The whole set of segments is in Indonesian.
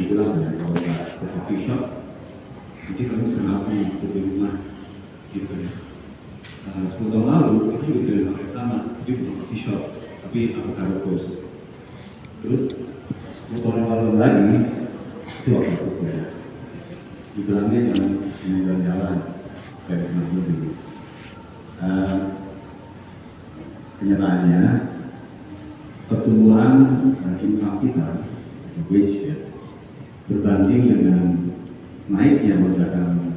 bilang ya, kalau nggak ke coffee shop, jadi kamu bisa ngapain di rumah gitu ya. 10 tahun lalu itu juga hal yang sama, jadi bukan coffee shop, tapi avocado toast. Terus 10 tahun yang lalu lagi itu waktu itu ya, dibilangnya jangan jalan-jalan kayak senang dulu. Kenyataannya pertumbuhan income kita, wage ya, berbanding dengan naiknya lonjakan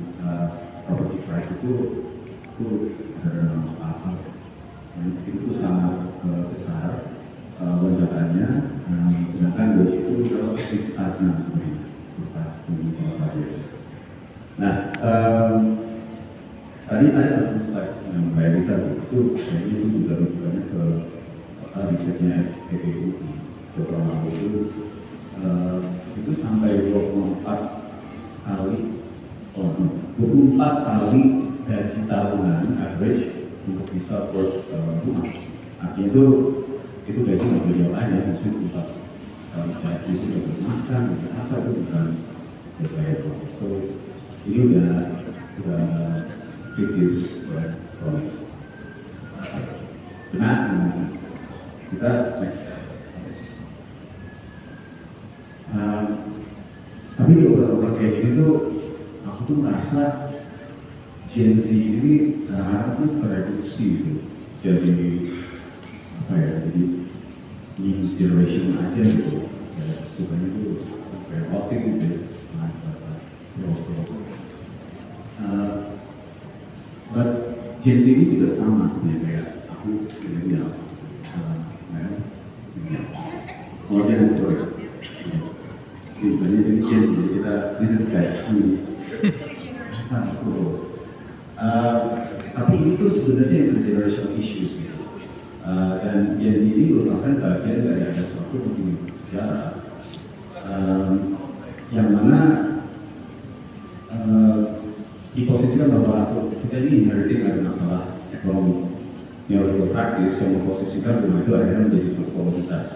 property price itu ada masuk akal. Itu sangat besar lonjakannya, sedangkan wage itu relatif stagnan sebenarnya beberapa years. Nah, tadi ada satu slide yang Mbak Elisa itu kayaknya itu juga rujukannya ke risetnya FPPU beberapa lalu itu sampai 24 kali gaji tahunan average untuk bisa afford rumah. Artinya itu gaji nggak boleh jauh aja, maksudnya 24 kali gaji itu untuk makan, untuk apa itu bukan berbayar. So ini udah kritis ya, promise. Benar, kita next. Tapi di obrolan kayak gini tuh, aku tuh merasa Gen Z ini kadang-kadang tereduksi gitu. Jadi apa ya? Jadi news generation aja gitu. Ya, sukanya tuh kayak outing gitu, but Gen Z ini juga sama sebenarnya kayak aku milenial. Kemudian sorry. Ini Gen Z kita this is kayak tapi ini tuh sebenarnya intergenerational issues gitu. Dan Gen Z ini merupakan bagian dari ada suatu perkembangan sejarah yang mana diposisikan bahwa kita ini inheriting ada masalah ekonomi neoliberal praktis yang memposisikan rumah itu akhirnya menjadi suatu komoditas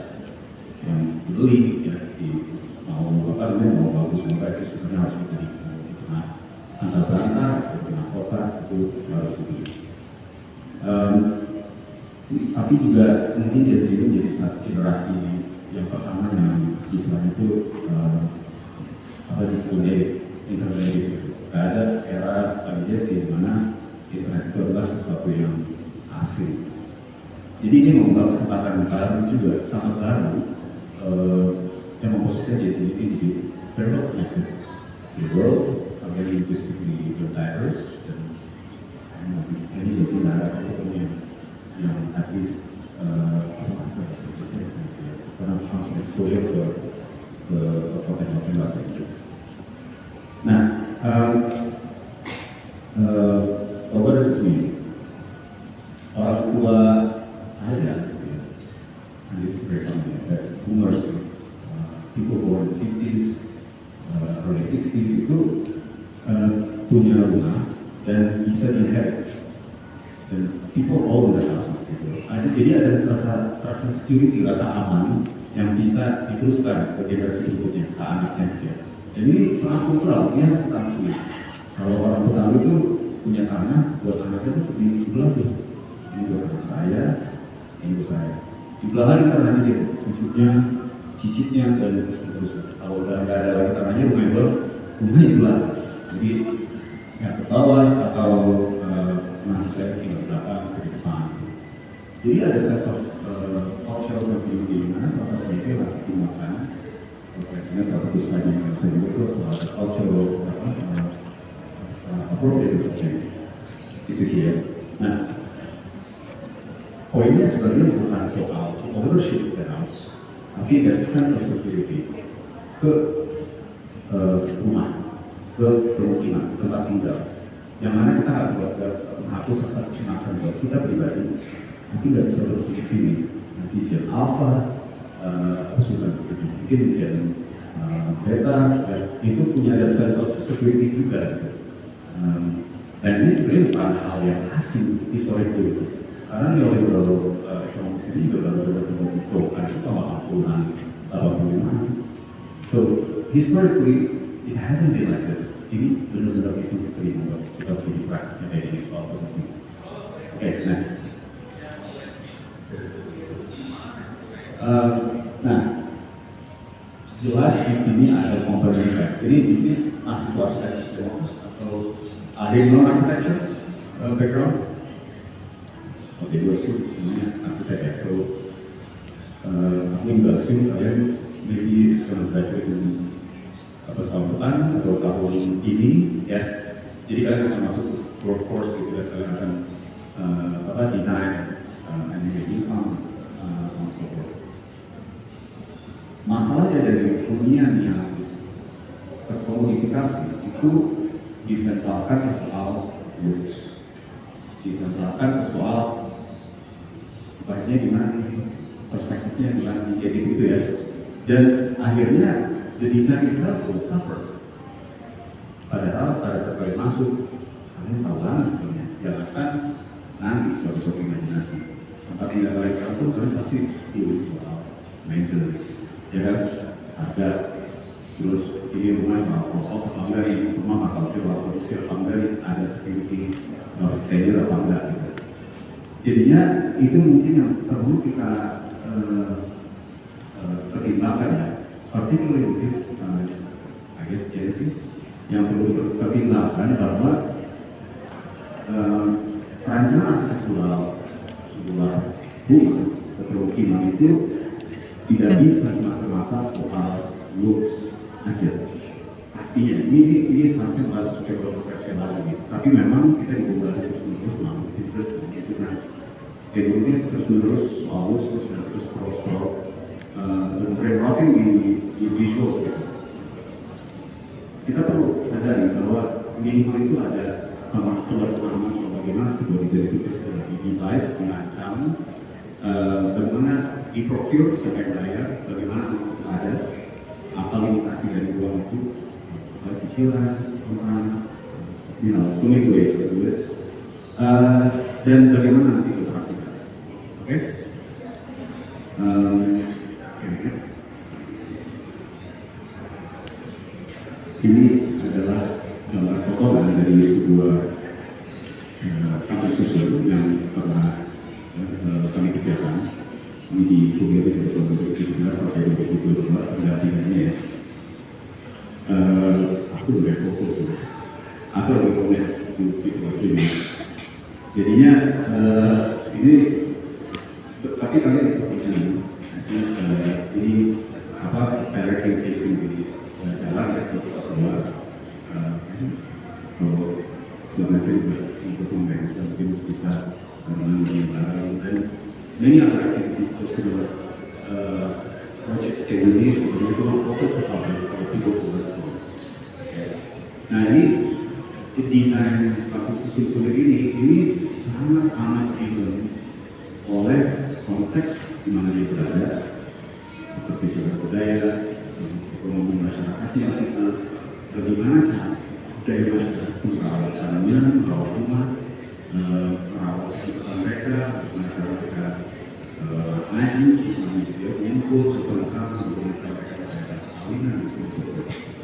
yang dibeli ya, mau bagus mau baik itu sebenarnya harus dibeli. Nah, antar berantah, tengah kota itu harus dibeli. Tapi juga mungkin Gen Z itu menjadi satu generasi yang pertama yang istilahnya itu internet. Gak ada era Gen Z di mana internet itu adalah sesuatu yang asing. Jadi ini membuka kesempatan baru juga, sangat baru yang memposisikan Gen Z ini di very well connected. The world, very linguistically diverse, dan ini Gen Z nggak ada yang at least karena langsung exposure ke konten-konten bahasa Inggris. Nah, what does this mean? Orang tua saya, and this is very common, boomers, people born in the 50s, early 60s itu punya rumah dan bisa inherit. Dan people own the houses gitu. Jadi ada rasa security, rasa aman yang bisa diteruskan ke generasi berikutnya, ke anaknya dia. Dan ini sangat kultural, dia harus akui. Kalau orang Betawi itu punya tanah buat anaknya itu di sebelah tuh. Ini buat anak saya, ini buat saya. Di belah lagi tanahnya dia, cucunya, cicitnya dan terus. Kalau udah nggak ada lagi tanahnya, rumahnya di belah. Jadi nggak ketawa atau masih saya tinggal belakang sedikit depan. Jadi ada sense of cultural continuity di mana salah satu itu yang harus dimakan. Ini salah satu slide yang saya sebut itu soal cultural appropriate itu dia. Nah, poinnya sebenarnya bukan soal ownership of the house, tapi ada sense of security ke rumah, ke pemukiman, tempat tinggal. Yang mana kita menghapus rasa kecemasan buat kita pribadi, tapi nggak bisa berhenti di sini. Nanti Gen Alpha, mungkin Gen Beta, itu punya ada sense of security juga. Dan ini sebenarnya bukan hal yang asing historically, karena neoliberal ekonomi sendiri juga baru berbentuk itu tahun 80-an, 85-an. So historically, it hasn't been like this. Ini benar-benar history untuk kita punya praktisnya kayak gini soal itu. Oke, next. Nah, jelas di sini ada komponen saya. Jadi di sini mahasiswa arsitektur semua atau ada yang non architecture background. Oke, dua sih semuanya arsitek ya. So, aku juga assume kalian maybe sekarang graduate di tahun depan atau tahun ini ya. Jadi kalian akan masuk workforce gitu ya. Kalian akan design, animate income, so on so forth. Masalahnya dari hunian yang terkomodifikasi itu disentralkan ke soal roots, disentralkan ke soal baiknya gimana, perspektifnya gimana, jadi gitu ya. Dan akhirnya the design itself will suffer. Padahal pada saat kalian masuk, kalian tahu banget sebenarnya, jangan nanti suatu imajinasi. Tempat tinggal kalian sekarang pun kalian pasti pilih soal maintenance, ya kan? Ada terus ini rumah mau kos apa enggak, ini rumah bakal produksi apa enggak, ada security of tenure apa enggak gitu. Jadinya itu mungkin yang perlu kita pertimbangkan ya, particularly mungkin I guess Genesis yang perlu dipertimbangkan bahwa perancangan arsitektural sebuah rumah atau pemukiman itu tidak bisa semata-mata soal looks aja. Pastinya ini seharusnya bahas secara profesional lagi. Tapi memang kita dibebani terus-menerus teknologi terus-menerus soal looks, terus soal dan brainwashing di visuals gitu. Kita perlu sadari bahwa minimal itu ada pemahaman soal bagaimana sebuah desain itu di-device, dirancang, bagaimana di-procure sampai bayar, bagaimana ada apa limitasi dari uang itu, cicilan, utang, so many ways to do it, dan bagaimana nanti dioperasikan. Oke? Next. Ini adalah gambar potongan dari sebuah kampung susun yang pernah kami kerjakan. Ini di kuliah dari tahun 2017 sampai 2022 pendampingannya ya. Aku lebih fokus ya. Aku lebih komen to speak about ini. Jadinya ini tapi kalian bisa punya ini apa directly facing di jalan ya untuk keluar. Kalau sebenarnya itu mungkin bisa mengambil barang dan many other activities tersebut project stability sebenarnya itu fokus kepada people to work for. Nah ini desain kampung susun kuliah ini sangat amat driven oleh konteks di mana dia berada, seperti cagar budaya, kondisi ekonomi masyarakatnya situ, bagaimana cara budaya masyarakat itu merawat tanaman, merawat rumah, merawat kehidupan mereka, bagaimana cara mereka ngaji, misalnya dia kumpul bersama-sama, bagaimana cara mereka perkawinan dan sebagainya.